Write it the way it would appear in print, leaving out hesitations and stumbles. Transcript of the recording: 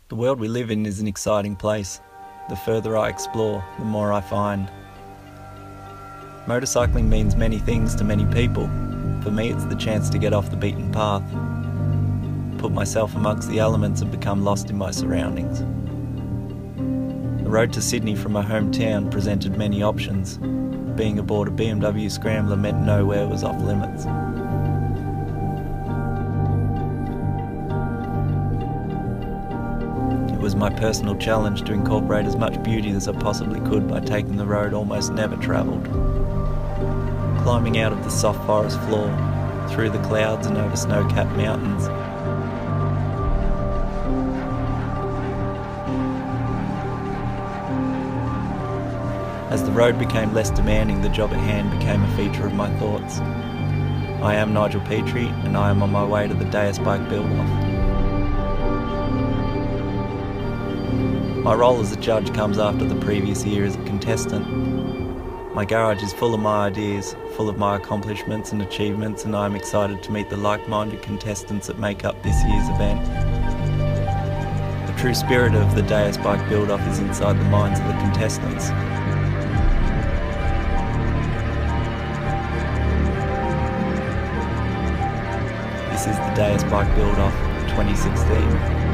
The world we live in is an exciting place. The further I explore, the more I find. Motorcycling means many things to many people. For me, it's the chance to get off the beaten path, put myself amongst the elements and become lost in my surroundings. The road to Sydney from my hometown presented many options. Being aboard a BMW Scrambler meant nowhere was off limits. It was my personal challenge to incorporate as much beauty as I possibly could by taking the road almost never travelled. Climbing out of the soft forest floor, through the clouds and over snow-capped mountains. As the road became less demanding, the job at hand became a feature of my thoughts. I am Nigel Petrie, and I am on my way to the Deus bike build-off. My role as a judge comes after the previous year as a contestant. My garage is full of my ideas, full of my accomplishments and achievements, and I am excited to meet the like-minded contestants that make up this year's event. The true spirit of the Deus bike build-off is inside the minds of the contestants. This is the Deus bike build-off 2016.